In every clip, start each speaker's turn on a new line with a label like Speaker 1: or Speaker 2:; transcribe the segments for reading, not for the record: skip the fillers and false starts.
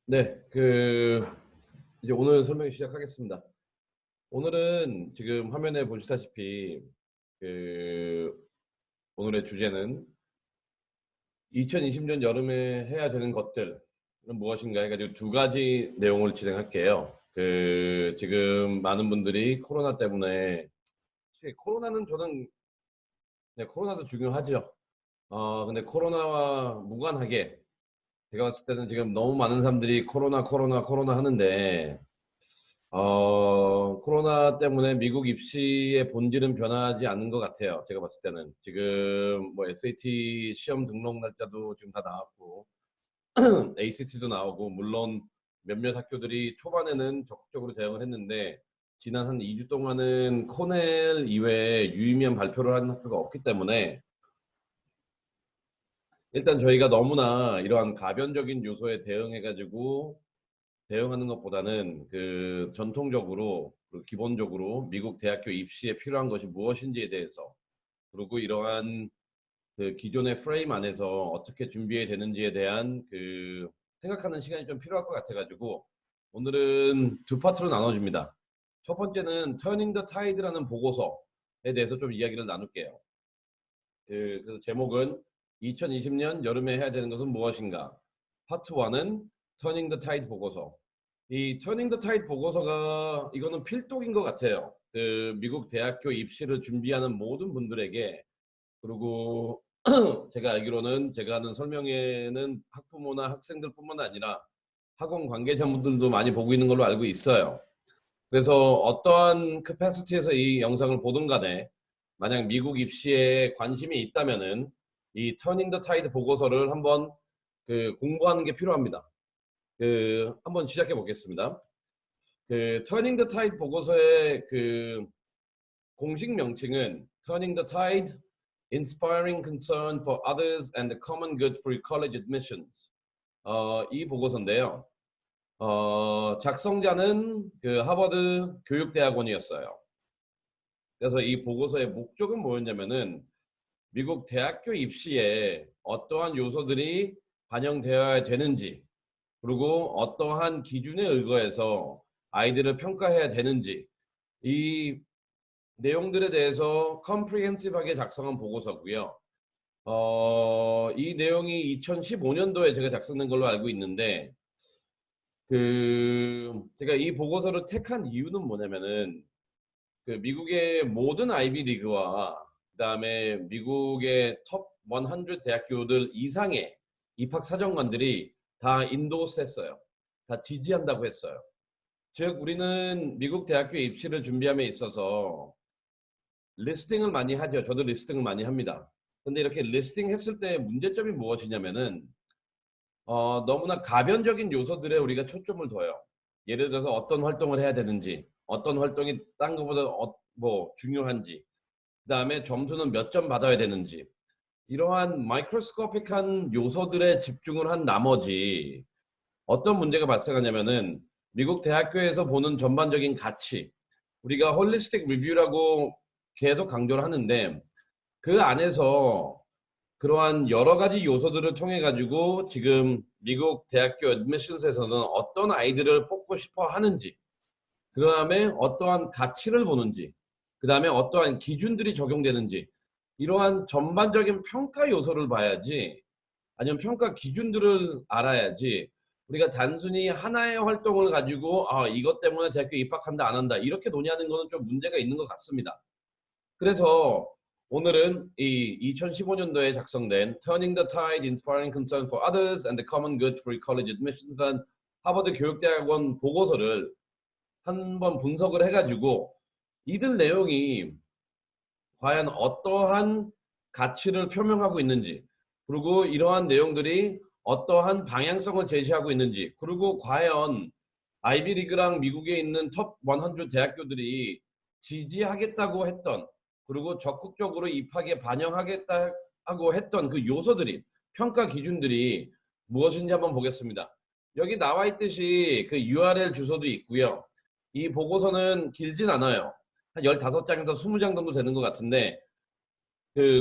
Speaker 1: 네, 이제 오늘 설명 시작하겠습니다. 오늘은 지금 화면에 보시다시피 오늘의 주제는 2020년 여름에 해야 되는 것들은 무엇인가 해가지고 두 가지 내용을 진행할게요. 지금 많은 분들이 코로나 때문에, 코로나는 저는, 네, 코로나도 중요하죠. 근데 코로나와 무관하게 제가 봤을 때는 지금 너무 많은 사람들이 코로나 하는데, 코로나 때문에 미국 입시의 본질은 변하지 않는 것 같아요. 제가 봤을 때는. 지금 뭐 SAT 시험 등록 날짜도 지금 다 나왔고, ACT도 나오고, 물론 몇몇 학교들이 초반에는 적극적으로 대응을 했는데, 지난 한 2주 동안은 코넬 이외에 유의미한 발표를 한 학교가 없기 때문에, 일단 저희가 너무나 이러한 가변적인 요소에 대응해가지고 대응하는 것보다는 전통적으로 기본적으로 미국 대학교 입시에 필요한 것이 무엇인지에 대해서, 그리고 이러한 기존의 프레임 안에서 어떻게 준비해야 되는지에 대한 생각하는 시간이 좀 필요할 것 같아가지고 오늘은 두 파트로 나눠집니다. 첫 번째는 Turning the Tide라는 보고서에 대해서 좀 이야기를 나눌게요. 그래서 제목은 2020년 여름에 해야 되는 것은 무엇인가. 파트 1은 Turning the Tide 보고서. 이 Turning the Tide 보고서가 이거는 필독인 것 같아요. 미국 대학교 입시를 준비하는 모든 분들에게, 그리고 제가 알기로는 제가 하는 설명회는 학부모나 학생들뿐만 아니라 학원 관계자분들도 많이 보고 있는 걸로 알고 있어요. 그래서 어떠한 캐패시티에서 이 영상을 보든 간에 만약 미국 입시에 관심이 있다면은 이 터닝 더 타이드 보고서를 한번 공부하는 게 필요합니다. 한번 시작해 보겠습니다. 터닝 더 타이드 보고서의 공식 명칭은 Turning the Tide: Inspiring Concern for Others and the Common Good for College Admissions. 이 보고서인데요. 작성자는 하버드 교육대학원이었어요. 그래서 이 보고서의 목적은 뭐였냐면은 미국 대학교 입시에 어떠한 요소들이 반영되어야 되는지, 그리고 어떠한 기준에 의거해서 아이들을 평가해야 되는지, 이 내용들에 대해서 컴프리헨시브하게 작성한 보고서고요. 이 내용이 2015년도에 제가 작성된 걸로 알고 있는데, 제가 이 보고서를 택한 이유는 뭐냐면은 미국의 모든 아이비 리그와 그다음에 미국의 톱 100 대학교들 이상의 입학 사정관들이 다 인도스했어요. 다 지지한다고 했어요. 즉 우리는 미국 대학교 입시를 준비함에 있어서 리스팅을 많이 하죠. 저도 리스팅을 많이 합니다. 근데 이렇게 리스팅 했을 때 문제점이 무엇이냐면은 너무나 가변적인 요소들에 우리가 초점을 둬요. 예를 들어서 어떤 활동을 해야 되는지, 어떤 활동이 딴 것보다 중요한지, 그 다음에 점수는 몇 점 받아야 되는지, 이러한 마이크로스코픽한 요소들에 집중을 한 나머지 어떤 문제가 발생하냐면은 미국 대학교에서 보는 전반적인 가치, 우리가 홀리스틱 리뷰라고 계속 강조를 하는데 그 안에서 그러한 여러 가지 요소들을 통해 가지고 지금 미국 대학교 애드미션스에서는 어떤 아이들을 뽑고 싶어 하는지, 그 다음에 어떠한 가치를 보는지, 그 다음에 어떠한 기준들이 적용되는지, 이러한 전반적인 평가 요소를 봐야지, 아니면 평가 기준들을 알아야지 우리가 단순히 하나의 활동을 가지고 이것 때문에 대학교 입학한다 안 한다 이렇게 논의하는 거는 좀 문제가 있는 것 같습니다. 그래서 오늘은 이 2015년도에 작성된 Turning the Tide: Inspiring Concern for Others and the Common Good for College Admissions이라는 하버드 교육대학원 보고서를 한번 분석을 해가지고 이들 내용이 과연 어떠한 가치를 표명하고 있는지, 그리고 이러한 내용들이 어떠한 방향성을 제시하고 있는지, 그리고 과연 아이비리그랑 미국에 있는 톱 100 대학교들이 지지하겠다고 했던, 그리고 적극적으로 입학에 반영하겠다고 했던 그 요소들이, 평가 기준들이 무엇인지 한번 보겠습니다. 여기 나와 있듯이 그 URL 주소도 있고요. 이 보고서는 길진 않아요. 한 15장에서 20장 정도 되는 것 같은데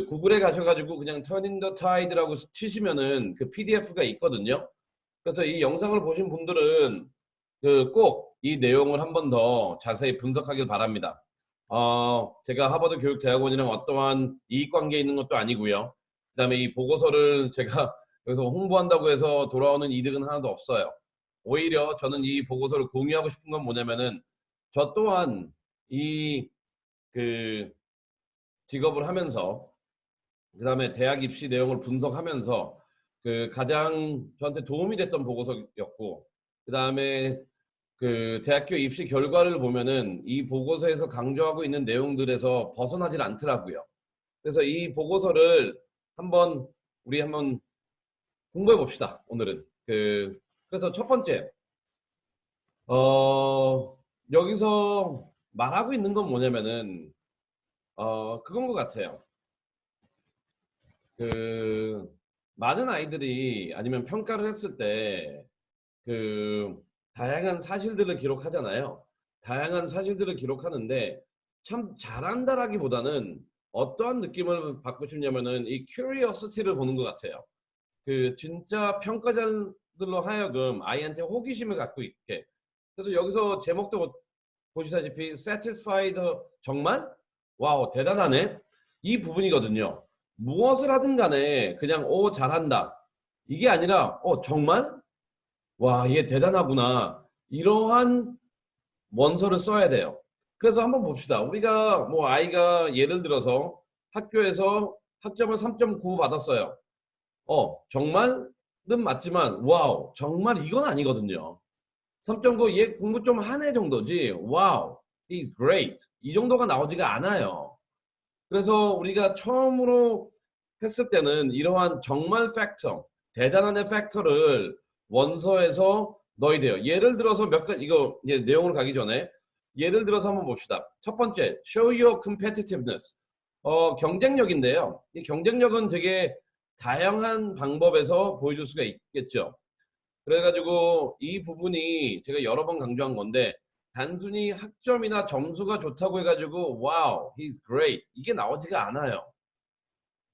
Speaker 1: 구글에 가셔가지고 그냥 Turning the Tide라고 치시면은 그 PDF가 있거든요. 그래서 이 영상을 보신 분들은 그 꼭 이 내용을 한 번 더 자세히 분석하길 바랍니다. 제가 하버드 교육대학원이랑 어떠한 이익관계에 있는 것도 아니고요. 그다음에 이 보고서를 제가 여기서 홍보한다고 해서 돌아오는 이득은 하나도 없어요. 오히려 저는 이 보고서를 공유하고 싶은 건 뭐냐면은 저 또한 이 그 직업을 하면서 그다음에 대학 입시 내용을 분석하면서 그 가장 저한테 도움이 됐던 보고서였고, 그다음에 그 대학교 입시 결과를 보면은 이 보고서에서 강조하고 있는 내용들에서 벗어나질 않더라고요. 그래서 이 보고서를 한번 우리 한번 공부해 봅시다. 오늘은 그래서 첫 번째 여기서 말하고 있는 건 뭐냐면은 그건 것 같아요. 그 많은 아이들이 아니면 평가를 했을 때 그 다양한 사실들을 기록하잖아요. 다양한 사실들을 기록하는데 참 잘한다라기보다는 어떠한 느낌을 받고 싶냐면은 이 curiosity를 보는 것 같아요. 그 진짜 평가자들로 하여금 아이한테 호기심을 갖고 있게. 그래서 여기서 제목도 보시다시피 satisfied, 정말 와우 대단하네, 이 부분이거든요. 무엇을 하든 간에 그냥 오 잘한다 이게 아니라 정말 와 얘 대단하구나, 이러한 원서를 써야 돼요. 그래서 한번 봅시다. 우리가 뭐 아이가 예를 들어서 학교에서 학점을 3.9 받았어요. 정말은 맞지만 와우 정말 이건 아니거든요. 3.9 얘 공부 좀 하네 정도지 와우 he's great 이 정도가 나오지가 않아요. 그래서 우리가 처음으로 했을 때는 이러한 정말 팩터, 대단한의 팩터를 원서에서 넣어야 돼요. 예를 들어서 몇 가지, 이거 이제 내용으로 가기 전에 예를 들어서 한번 봅시다. 첫 번째, show your competitiveness. 경쟁력인데요. 이 경쟁력은 되게 다양한 방법에서 보여줄 수가 있겠죠. 그래가지고 이 부분이 제가 여러 번 강조한 건데 단순히 학점이나 점수가 좋다고 해가지고 wow, he's great 이게 나오지가 않아요.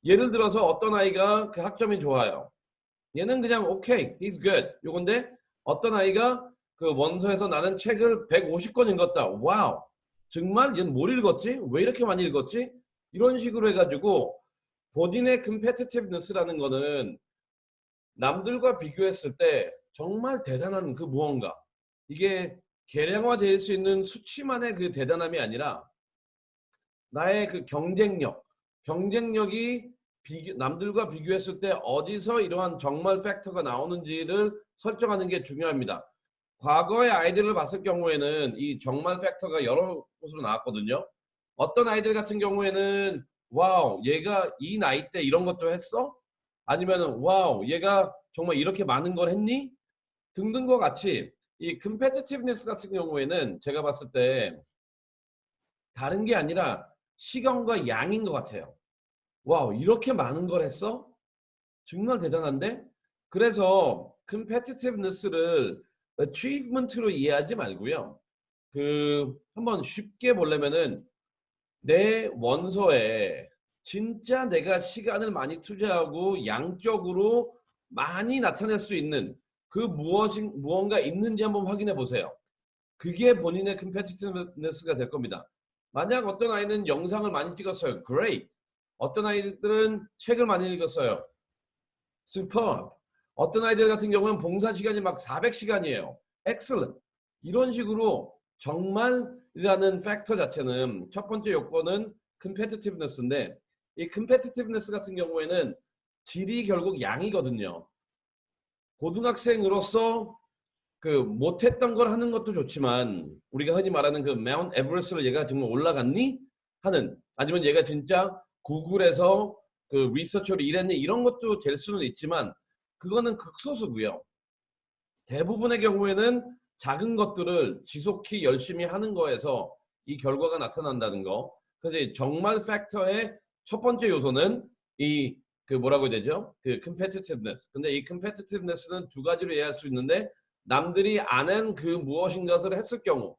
Speaker 1: 예를 들어서 어떤 아이가 그 학점이 좋아요. 얘는 그냥 okay, he's good 요건데 어떤 아이가 그 원서에서 나는 책을 150권 읽었다. 와우, 정말 얘는 뭘 읽었지? 왜 이렇게 많이 읽었지? 이런 식으로 해가지고 본인의 competitiveness라는 거는 남들과 비교했을 때 정말 대단한 그 무언가, 이게 계량화될 수 있는 수치만의 그 대단함이 아니라 나의 그 경쟁력이 남들과 비교했을 때 어디서 이러한 정말 팩터가 나오는지를 설정하는 게 중요합니다. 과거의 아이들을 봤을 경우에는 이 정말 팩터가 여러 곳으로 나왔거든요. 어떤 아이들 같은 경우에는 와우 얘가 이 나이 때 이런 것도 했어? 아니면은 와우 얘가 정말 이렇게 많은 걸 했니? 등등과 같이 이 competitiveness 같은 경우에는 제가 봤을 때 다른 게 아니라 시간과 양인 것 같아요. 와우 이렇게 많은 걸 했어? 정말 대단한데? 그래서 competitiveness를 achievement로 이해하지 말고요. 한번 쉽게 보려면은 내 원서에 진짜 내가 시간을 많이 투자하고 양적으로 많이 나타낼 수 있는 그 무언가 있는지 한번 확인해 보세요. 그게 본인의 competitiveness가 될 겁니다. 만약 어떤 아이는 영상을 많이 찍었어요. Great. 어떤 아이들은 책을 많이 읽었어요. Superb. 어떤 아이들 같은 경우는 봉사 시간이 막 400시간이에요. Excellent. 이런 식으로 정말이라는 팩터 자체는 첫 번째 요건은 competitiveness인데 이 competitiveness 같은 경우에는 질이 결국 양이거든요. 고등학생으로서 그 못했던 걸 하는 것도 좋지만 우리가 흔히 말하는 그 마운트 에버레스트를 얘가 정말 올라갔니? 하는, 아니면 얘가 진짜 구글에서 그 리서처로 일했니? 이런 것도 될 수는 있지만 그거는 극소수고요. 대부분의 경우에는 작은 것들을 지속히 열심히 하는 거에서 이 결과가 나타난다는 거. 그래서 정말 팩터의 첫 번째 요소는 이 뭐라고 해야 되죠? 그 competitiveness. 근데 이 competitiveness는 두 가지로 이해할 수 있는데 남들이 아는 그 무엇인가를 했을 경우,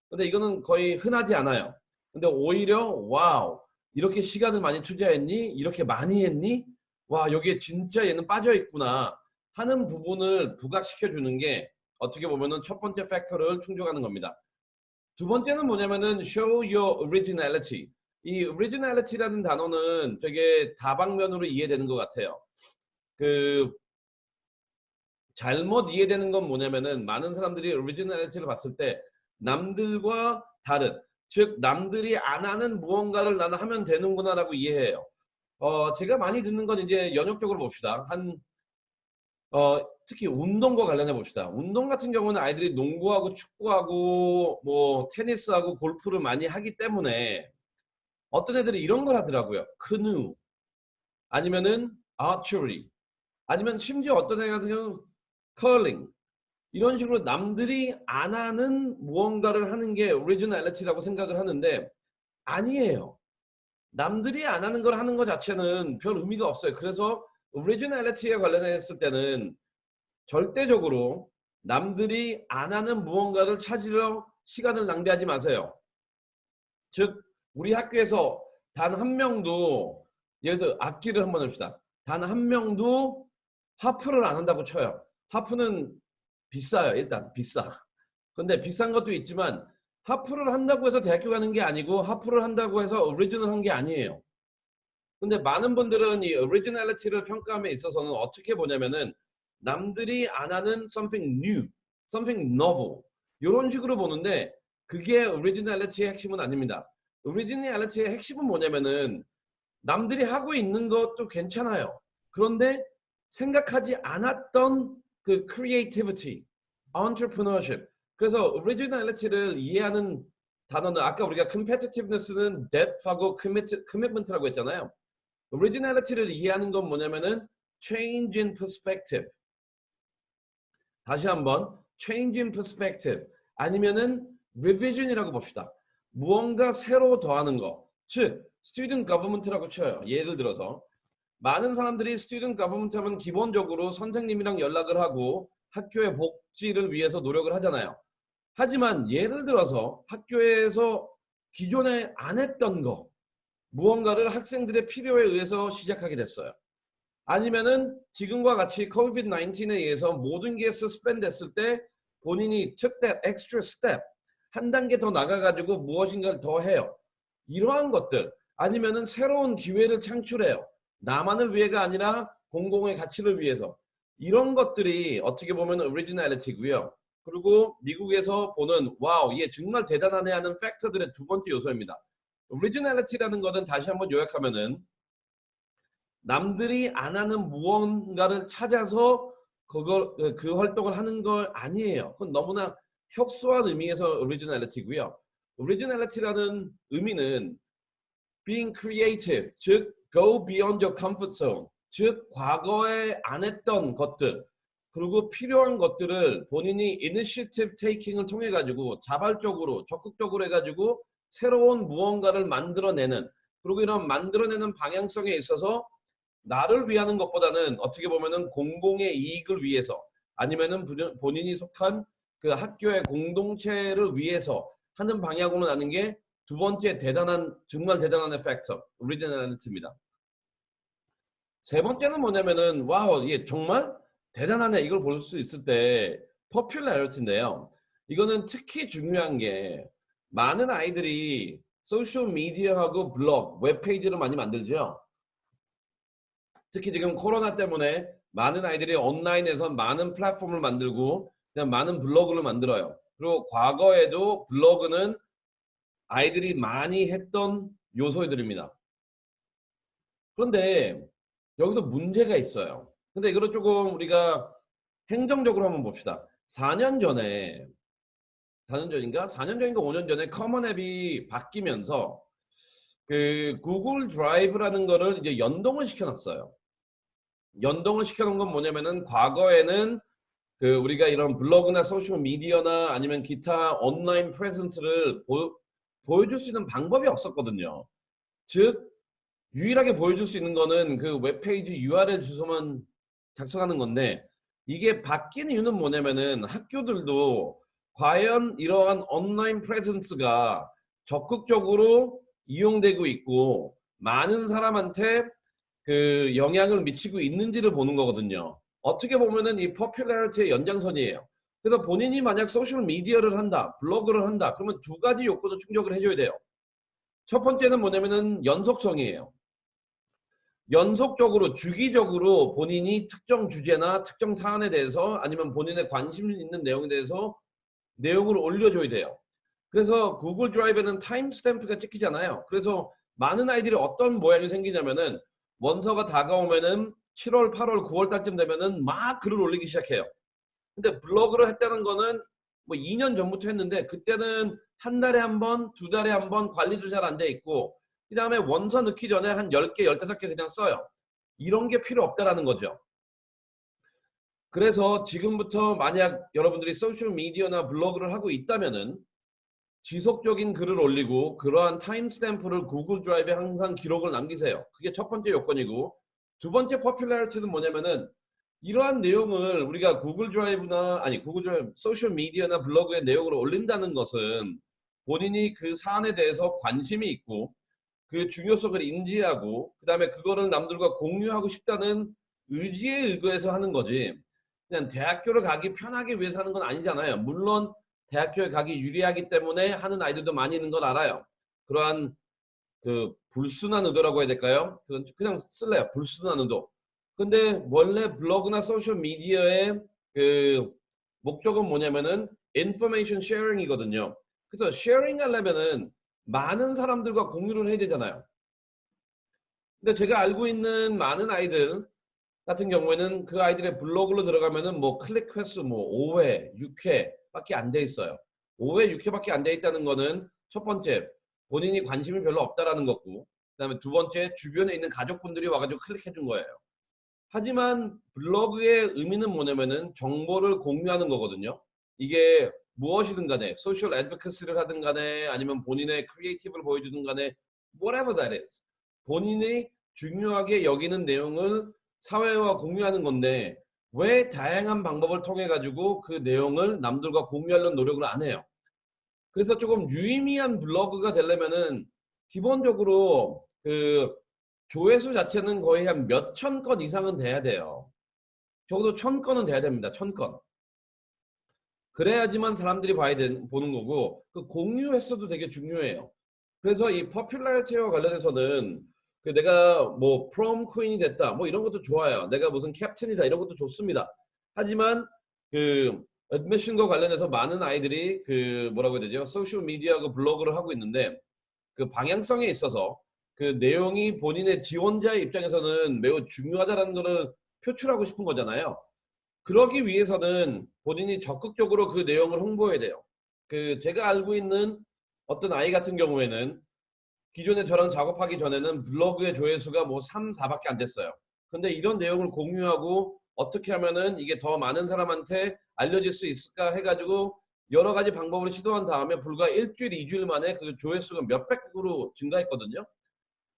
Speaker 1: 근데 이거는 거의 흔하지 않아요. 근데 오히려 와우 이렇게 시간을 많이 투자했니? 이렇게 많이 했니? 와 여기에 진짜 얘는 빠져 있구나. 하는 부분을 부각시켜 주는 게 어떻게 보면은 첫 번째 팩터를 충족하는 겁니다. 두 번째는 뭐냐면은 show your originality. 이 originality라는 단어는 되게 다방면으로 이해되는 것 같아요. 그 잘못 이해되는 건 뭐냐면은 많은 사람들이 originality를 봤을 때 남들과 다른, 즉 남들이 안 하는 무언가를 나는 하면 되는구나라고 이해해요. 제가 많이 듣는 건 이제 연역적으로 봅시다. 특히 운동과 관련해 봅시다. 운동 같은 경우는 아이들이 농구하고 축구하고 뭐 테니스하고 골프를 많이 하기 때문에 어떤 애들이 이런 걸 하더라고요. 크누 아니면은 archery 아니면 심지어 어떤 애 같은 경우는 curling 이런 식으로 남들이 안 하는 무언가를 하는 게 오리지널리티라고 생각을 하는데 아니에요. 남들이 안 하는 걸 하는 것 자체는 별 의미가 없어요. 그래서 오리지널리티에 관련했을 때는 절대적으로 남들이 안 하는 무언가를 찾으려 시간을 낭비하지 마세요. 즉 우리 학교에서 단 한 명도 예를 들어 악기를 한번 합시다. 단 한 명도 하프를 안 한다고 쳐요. 하프는 비싸요. 일단 비싸. 근데 비싼 것도 있지만 하프를 한다고 해서 대학교 가는 게 아니고 하프를 한다고 해서 오리지널 한 게 아니에요. 근데 많은 분들은 이 오리지널리티를 평가함에 있어서는 어떻게 보냐면은 남들이 안 하는 something new, something novel 이런 식으로 보는데 그게 오리지널리티의 핵심은 아닙니다. 오리지널리티의 핵심은 뭐냐면은 남들이 하고 있는 것도 괜찮아요. 그런데 생각하지 않았던 그 creativity, entrepreneurship. 그래서 originality를 이해하는 단어는 아까 우리가 competitiveness는 depth하고 commitment라고 했잖아요. originality를 이해하는 건 뭐냐면은 change in perspective. 다시 한번 change in perspective 아니면은 revision이라고 봅시다. 무언가 새로 더하는 거. 즉 student government라고 쳐요. 예를 들어서 많은 사람들이 student government 하면 기본적으로 선생님이랑 연락을 하고 학교의 복지를 위해서 노력을 하잖아요. 하지만 예를 들어서 학교에서 기존에 안 했던 거 무언가를 학생들의 필요에 의해서 시작하게 됐어요. 아니면은 지금과 같이 COVID-19에 의해서 모든 게 서스펜 됐을 때 본인이 took that extra step 한 단계 더 나가가지고 무엇인가를 더 해요. 이러한 것들 아니면은 새로운 기회를 창출해요. 나만을 위해가 아니라 공공의 가치를 위해서. 이런 것들이 어떻게 보면 오리지널리티고요. 그리고 미국에서 보는 와우 얘 정말 대단하네 하는 팩터들의 두 번째 요소입니다. 오리지널리티라는 것은 다시 한번 요약하면은 남들이 안 하는 무언가를 찾아서 그 활동을 하는 걸 아니에요. 그건 너무나 협소한 의미에서 오리지널리티고요. 오리지널리티라는 의미는 being creative, 즉 go beyond your comfort zone, 즉 과거에 안 했던 것들 그리고 필요한 것들을 본인이 initiative taking을 통해 가지고 자발적으로 적극적으로 해가지고 새로운 무언가를 만들어내는 그리고 이런 만들어내는 방향성에 있어서 나를 위하는 것보다는 어떻게 보면은 공공의 이익을 위해서 아니면은 본인이 속한 그 학교의 공동체를 위해서 하는 방향으로 나는 게 두 번째 대단한 정말 대단한 팩터 오리지널리티입니다. 세 번째는 뭐냐면은 와우 이게 정말 대단하네 이걸 볼 수 있을 때 popular이티인데요. 이거는 특히 중요한 게 많은 아이들이 소셜 미디어하고 블로그, 웹페이지를 많이 만들죠. 특히 지금 코로나 때문에 많은 아이들이 온라인에서 많은 플랫폼을 만들고 그냥 많은 블로그를 만들어요. 그리고 과거에도 블로그는 아이들이 많이 했던 요소들입니다. 그런데 여기서 문제가 있어요. 근데 이거를 조금 우리가 행정적으로 한번 봅시다. 4년 전에 4년 전인가? 4년 전인가 5년 전에 커먼 앱이 바뀌면서 그 구글 드라이브라는 거를 이제 연동을 시켜놨어요. 연동을 시켜놓은 건 뭐냐면은 과거에는 그 우리가 이런 블로그나 소셜 미디어나 아니면 기타 온라인 프레젠스를 보여줄 수 있는 방법이 없었거든요. 즉 유일하게 보여줄 수 있는 거는 그 웹페이지 URL 주소만 작성하는 건데 이게 바뀐 이유는 뭐냐면은 학교들도 과연 이러한 온라인 프레젠스가 적극적으로 이용되고 있고 많은 사람한테 그 영향을 미치고 있는지를 보는 거거든요. 어떻게 보면은 이 popularity의 연장선이에요. 그래서 본인이 만약 소셜 미디어를 한다, 블로그를 한다, 그러면 두 가지 요건을 충족을 해줘야 돼요. 첫 번째는 뭐냐면은 연속성이에요. 연속적으로 주기적으로 본인이 특정 주제나 특정 사안에 대해서 아니면 본인의 관심 있는 내용에 대해서 내용을 올려줘야 돼요. 그래서 구글 드라이브에는 타임 스탬프가 찍히잖아요. 그래서 많은 아이들이 어떤 모양이 생기냐면은 원서가 다가오면은 7월, 8월, 9월 달쯤 되면은 막 글을 올리기 시작해요. 근데 블로그를 했다는 거는 뭐 2년 전부터 했는데 그때는 한 달에 한 번, 두 달에 한 번 관리도 잘 안 돼 있고 그 다음에 원서 넣기 전에 한 10개, 15개 그냥 써요. 이런 게 필요 없다라는 거죠. 그래서 지금부터 만약 여러분들이 소셜 미디어나 블로그를 하고 있다면은 지속적인 글을 올리고 그러한 타임 스탬프를 구글 드라이브에 항상 기록을 남기세요. 그게 첫 번째 요건이고 두 번째 popularity는 뭐냐면은 이러한 내용을 우리가 구글 드라이브나 아니 구글 드라이브 소셜 미디어나 블로그에 내용을 올린다는 것은 본인이 그 사안에 대해서 관심이 있고 그 중요성을 인지하고 그 다음에 그거를 남들과 공유하고 싶다는 의지에 의거해서 하는 거지 그냥 대학교를 가기 편하게 위해서 하는 건 아니잖아요. 물론 대학교에 가기 유리하기 때문에 하는 아이들도 많이 있는 걸 알아요. 그러한 그 불순한 의도라고 해야 될까요? 그냥 쓸래요. 불순한 의도. 근데 원래 블로그나 소셜 미디어의 그 목적은 뭐냐면은 information sharing이거든요. 그래서 sharing 하려면은 많은 사람들과 공유를 해야 되잖아요. 근데 제가 알고 있는 많은 아이들 같은 경우에는 그 아이들의 블로그로 들어가면은 뭐 클릭 횟수 뭐 5회, 6회 밖에 안 돼 있어요. 5회, 6회밖에 안 돼 있다는 거는 첫 번째 본인이 관심이 별로 없다라는 거고 그다음에 두 번째 주변에 있는 가족분들이 와가지고 클릭해 준 거예요. 하지만 블로그의 의미는 뭐냐면은 정보를 공유하는 거거든요. 이게 무엇이든 간에 소셜 애드vocacy를 하든 간에 아니면 본인의 크리에이티브를 보여주든 간에 whatever that is. 본인이 중요하게 여기는 내용을 사회와 공유하는 건데 왜 다양한 방법을 통해 가지고 그 내용을 남들과 공유하려는 노력을 안 해요. 그래서 조금 유의미한 블로그가 되려면은 기본적으로 그 조회수 자체는 거의 한 몇천 건 이상은 돼야 돼요. 적어도 1000건은 돼야 됩니다. 1000건. 그래야지만 사람들이 보는 거고 그 공유 횟수도 되게 중요해요. 그래서 이 popularity와 관련해서는 그 내가 뭐 prom queen이 됐다 뭐 이런 것도 좋아요. 내가 무슨 캡틴이다 이런 것도 좋습니다. 하지만 그 admission과 관련해서 많은 아이들이 그 뭐라고 해야 되죠? 소셜 미디어하고 블로그를 하고 있는데 그 방향성에 있어서 그 내용이 본인의 지원자의 입장에서는 매우 중요하다는 것을 표출하고 싶은 거잖아요. 그러기 위해서는 본인이 적극적으로 그 내용을 홍보해야 돼요. 그 제가 알고 있는 어떤 아이 같은 경우에는 기존에 저랑 작업하기 전에는 블로그의 조회수가 뭐 3, 4밖에 안 됐어요. 근데 이런 내용을 공유하고 어떻게 하면은 이게 더 많은 사람한테 알려질 수 있을까 해가지고 여러 가지 방법을 시도한 다음에 불과 일주일, 2주일 만에 그 조회수가 몇백으로 증가했거든요.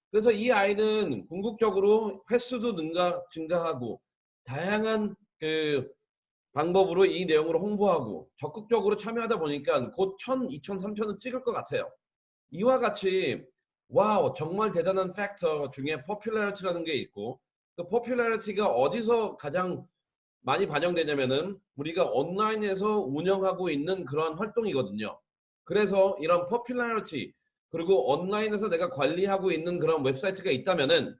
Speaker 1: 그래서 이 아이는 궁극적으로 횟수도 증가하고 다양한 그 방법으로 이 내용을 홍보하고 적극적으로 참여하다 보니까 곧 1000, 2000, 3000은 찍을 것 같아요. 이와 같이 와우 정말 대단한 팩터 중에 popularity라는 게 있고 그 popularity가 어디서 가장 많이 반영되냐면은 우리가 온라인에서 운영하고 있는 그런 활동이거든요. 그래서 이런 popularity 그리고 온라인에서 내가 관리하고 있는 그런 웹사이트가 있다면은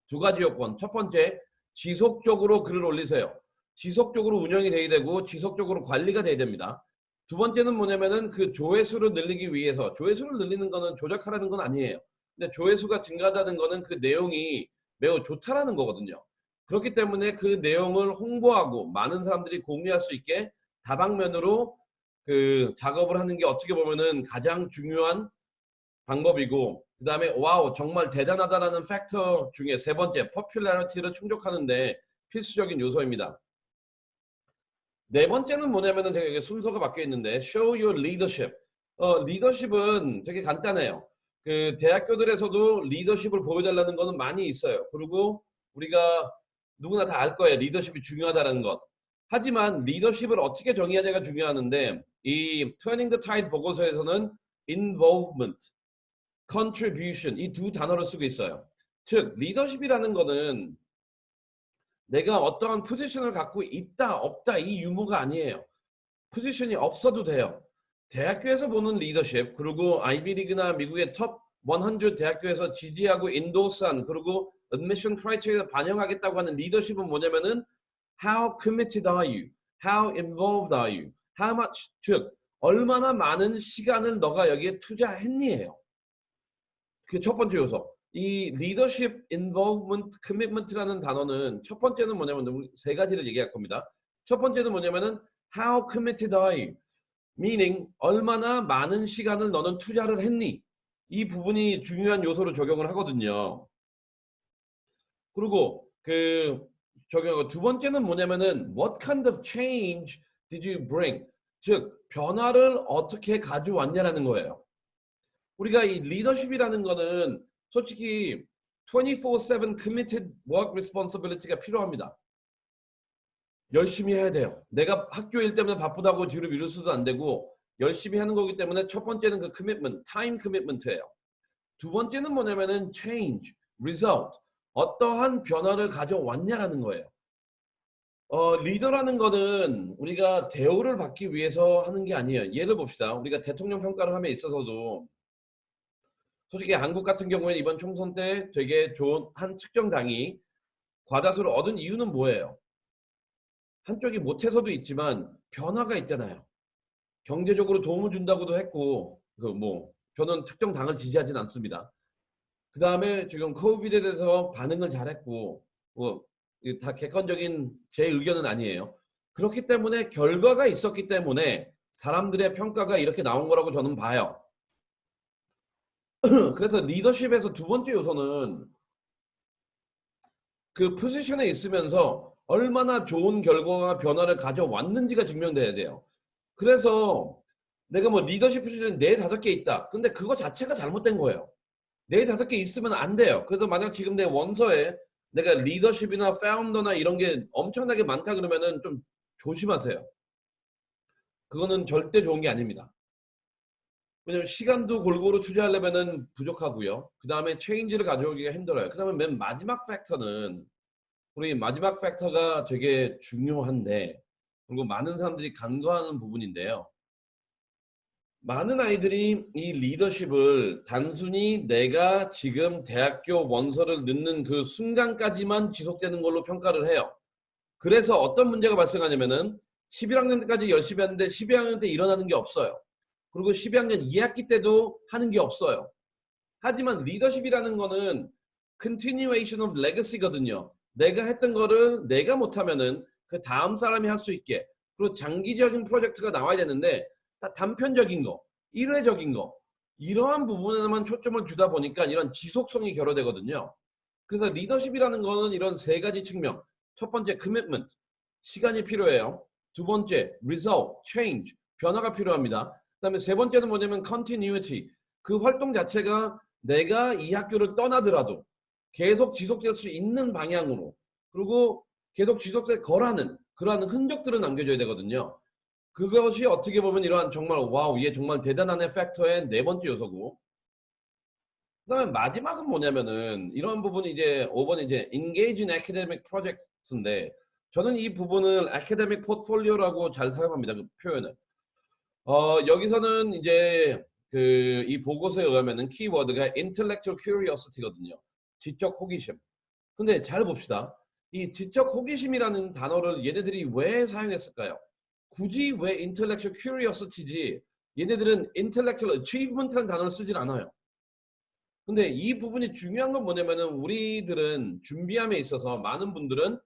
Speaker 1: 두 가지 요건. 첫 번째, 지속적으로 글을 올리세요. 지속적으로 운영이 돼야 되고 지속적으로 관리가 돼야 됩니다. 두 번째는 뭐냐면은 그 조회수를 늘리기 위해서 조회수를 늘리는 거는 조작하라는 건 아니에요. 근데 조회수가 증가하다는 거는 그 내용이 매우 좋다라는 거거든요. 그렇기 때문에 그 내용을 홍보하고 많은 사람들이 공유할 수 있게 다방면으로 그 작업을 하는 게 어떻게 보면은 가장 중요한 방법이고 그 다음에 와우 정말 대단하다라는 팩터 중에 세 번째 popularity를 충족하는데 필수적인 요소입니다. 네 번째는 뭐냐면은 제가 이게 순서가 바뀌어 있는데 show your leadership. 리더십은 되게 간단해요. 그 대학교들에서도 리더십을 보여달라는 거는 많이 있어요. 그리고 우리가 누구나 다 알 거예요. 리더십이 중요하다는 것. 하지만 리더십을 어떻게 정의하냐가 중요하는데 이 Turning the Tide 보고서에서는 involvement, contribution 이 두 단어를 쓰고 있어요. 즉 리더십이라는 거는 내가 어떠한 포지션을 갖고 있다 없다 이 유무가 아니에요. 포지션이 없어도 돼요. 대학교에서 보는 리더십 그리고 아이비리그나 미국의 톱 100 대학교에서 지지하고 인도스한 그리고 admission criteria에 반영하겠다고 하는 리더십은 뭐냐면은 how committed are you? how involved are you? how much 즉 얼마나 많은 시간을 너가 여기에 투자했니예요. 그 첫 번째 요소. 이 leadership, involvement, commitment라는 단어는 첫 번째는 뭐냐면 우리 세 가지를 얘기할 겁니다. 첫 번째는 뭐냐면은 how committed are you? meaning 얼마나 많은 시간을 너는 투자를 했니? 이 부분이 중요한 요소로 적용을 하거든요. 그리고 적용하고 두 번째는 뭐냐면은 what kind of change did you bring? 즉 변화를 어떻게 가져왔냐라는 거예요. 우리가 이 리더십이라는 거는 솔직히 24/7 committed work responsibility가 필요합니다. 열심히 해야 돼요. 내가 학교 일 때문에 바쁘다고 뒤로 미룰 수도 안 되고 열심히 하는 거기 때문에 첫 번째는 그 commitment, time commitment예요. 두 번째는 뭐냐면은 change, result. 어떠한 변화를 가져왔냐라는 거예요. 리더라는 거는 우리가 대우를 받기 위해서 하는 게 아니에요. 예를 봅시다. 우리가 대통령 평가를 함에 있어서도 솔직히 한국 같은 경우에는 이번 총선 때 되게 좋은 한 특정 당이 과다수를 얻은 이유는 뭐예요? 한쪽이 못해서도 있지만 변화가 있잖아요. 경제적으로 도움을 준다고도 했고 저는 특정 당을 지지하진 않습니다. 그 다음에 지금 코비드에 대해서 반응을 잘했고 다 객관적인 제 의견은 아니에요. 그렇기 때문에 결과가 있었기 때문에 사람들의 평가가 이렇게 나온 거라고 저는 봐요. 그래서 리더십에서 두 번째 요소는 그 포지션에 있으면서 얼마나 좋은 결과와 변화를 가져왔는지가 증명돼야 돼요. 그래서 내가 리더십 포지션이 4, 5개 있다. 근데 그거 자체가 잘못된 거예요. 4, 5개 있으면 안 돼요. 그래서 만약 지금 내 원서에 내가 리더십이나 파운더나 이런 게 엄청나게 많다 그러면은 좀 조심하세요. 그거는 절대 좋은 게 아닙니다. 왜냐면 시간도 골고루 투자하려면은 부족하고요. 그 다음에 체인지를 가져오기가 힘들어요. 그 다음에 맨 마지막 팩터는 우리 마지막 팩터가 되게 중요한데 그리고 많은 사람들이 간과하는 부분인데요. 많은 아이들이 이 리더십을 단순히 내가 지금 대학교 원서를 넣는 그 순간까지만 지속되는 걸로 평가를 해요. 그래서 어떤 문제가 발생하냐면은 11학년 때까지 열심히 하는데 12학년 때 일어나는 게 없어요. 그리고 12학년 2학기 때도 하는 게 없어요. 하지만 리더십이라는 거는 continuation of legacy거든요. 내가 했던 거를 내가 못하면은 그 다음 사람이 할 수 있게 그리고 장기적인 프로젝트가 나와야 되는데 다 단편적인 거, 일회적인 거 이러한 부분에만 초점을 주다 보니까 이런 지속성이 결여되거든요. 그래서 리더십이라는 거는 이런 세 가지 측면. 첫 번째 commitment, 시간이 필요해요. 두 번째 result, change, 변화가 필요합니다. 그 다음에 세 번째는 뭐냐면 continuity, 그 활동 자체가 내가 이 학교를 떠나더라도 계속 지속될 수 있는 방향으로 그리고 계속 지속될 거라는 그러한 흔적들을 남겨줘야 되거든요. 그것이 어떻게 보면 이러한 정말 와우 얘 정말 대단한 팩터의 네 번째 요소고 그다음에 마지막은 뭐냐면은 이런 부분이 이제 5번 이제 engage in academic projects인데 저는 이 부분을 academic portfolio라고 잘 사용합니다. 그 표현을. 여기서는 이제 이 보고서에 의하면은 키워드가 intellectual curiosity거든요. 지적 호기심. 근데 잘 봅시다. 이 지적 호기심이라는 단어를 얘네들이 왜 사용했을까요? 굳이 왜 intellectual curiosity지 얘네들은 intellectual achievement라는 단어를 쓰질 않아요. 근데 이 부분이 중요한 건 뭐냐면은 우리들은 준비함에 있어서 많은 분들은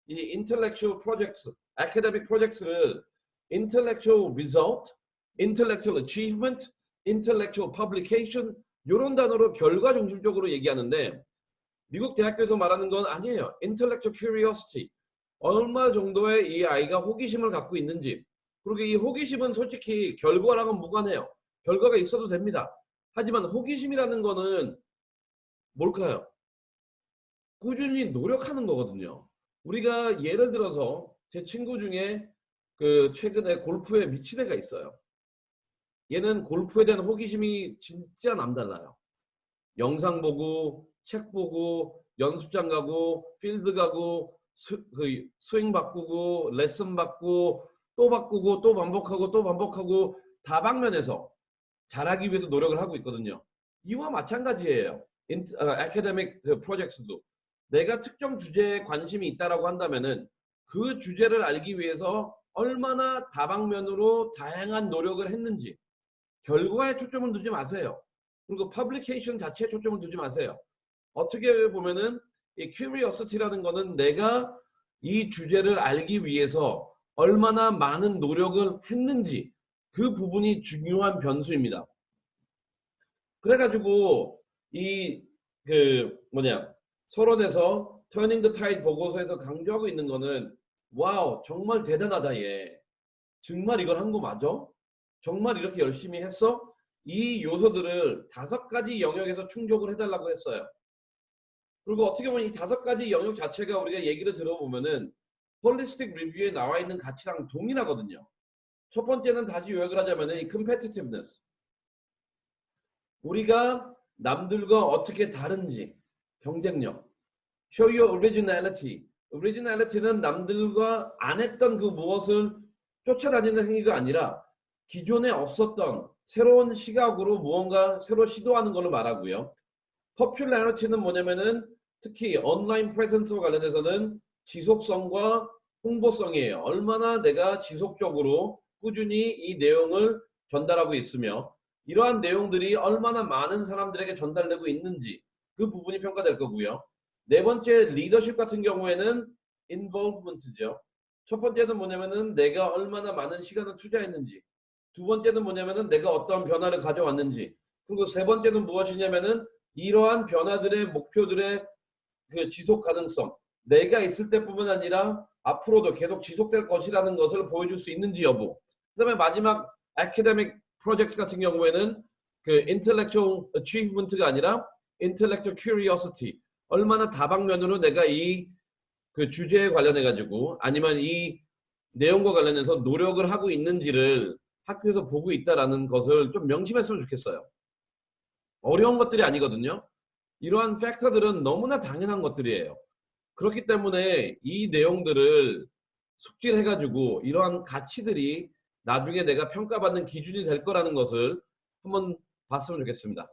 Speaker 1: 이 intellectual projects, academic projects를 intellectual result, intellectual achievement, intellectual publication 이런 단어로 결과 중심적으로 얘기하는데 미국 대학교에서 말하는 건 아니에요. intellectual curiosity. 얼마 정도의 이 아이가 호기심을 갖고 있는지. 그리고 이 호기심은 솔직히 결과랑은 무관해요. 결과가 있어도 됩니다. 하지만 호기심이라는 거는 뭘까요? 꾸준히 노력하는 거거든요. 우리가 예를 들어서 제 친구 중에 최근에 골프에 미친 애가 있어요. 얘는 골프에 대한 호기심이 진짜 남달라요. 영상 보고 책 보고 연습장 가고 필드 가고 스윙 바꾸고 레슨 받고 또 바꾸고 또 반복하고 또 반복하고 다방면에서 잘하기 위해서 노력을 하고 있거든요. 이와 마찬가지예요. 아카데믹 프로젝트도 내가 특정 주제에 관심이 있다라고 한다면은 그 주제를 알기 위해서 얼마나 다방면으로 다양한 노력을 했는지 결과에 초점을 두지 마세요. 그리고 퍼블리케이션 자체에 초점을 두지 마세요. 어떻게 보면은 이 curiosity라는 거는 내가 이 주제를 알기 위해서 얼마나 많은 노력을 했는지 그 부분이 중요한 변수입니다. 그래가지고 이 서론에서 Turning the Tide 보고서에서 강조하고 있는 거는 와우 정말 대단하다 얘. 정말 이걸 한 거 맞아? 정말 이렇게 열심히 했어? 이 요소들을 5가지 영역에서 충족을 해달라고 했어요. 그리고 어떻게 보면 이 5가지 영역 자체가 우리가 얘기를 들어보면은 홀리스틱 리뷰에 나와 있는 가치랑 동일하거든요. 첫 번째는 다시 요약을 하자면은 이 competitiveness. 우리가 남들과 어떻게 다른지, 경쟁력. Show your originality. originality는 남들과 안 했던 그 무엇을 쫓아다니는 행위가 아니라 기존에 없었던 새로운 시각으로 무언가 새로 시도하는 걸로 말하고요. popularity는 뭐냐면은 특히 온라인 프레젠스와 관련해서는 지속성과 홍보성이에요. 얼마나 내가 지속적으로 꾸준히 이 내용을 전달하고 있으며 이러한 내용들이 얼마나 많은 사람들에게 전달되고 있는지 그 부분이 평가될 거고요. 네 번째 리더십 같은 경우에는 involvement죠. 첫 번째는 뭐냐면은 내가 얼마나 많은 시간을 투자했는지, 두 번째는 뭐냐면은 내가 어떤 변화를 가져왔는지, 그리고 세 번째는 무엇이냐면은 이러한 변화들의 목표들의 그 지속 가능성, 내가 있을 때뿐만 아니라 앞으로도 계속 지속될 것이라는 것을 보여줄 수 있는지 여부. 그다음에 마지막 academic projects 같은 경우에는 그 intellectual achievement가 아니라 intellectual curiosity. 얼마나 다방면으로 내가 이 그 주제에 관련해 가지고 아니면 이 내용과 관련해서 노력을 하고 있는지를 학교에서 보고 있다라는 것을 좀 명심했으면 좋겠어요. 어려운 것들이 아니거든요. 이러한 팩터들은 너무나 당연한 것들이에요. 그렇기 때문에 이 내용들을 숙지를 해가지고 이러한 가치들이 나중에 내가 평가받는 기준이 될 거라는 것을 한번 봤으면 좋겠습니다.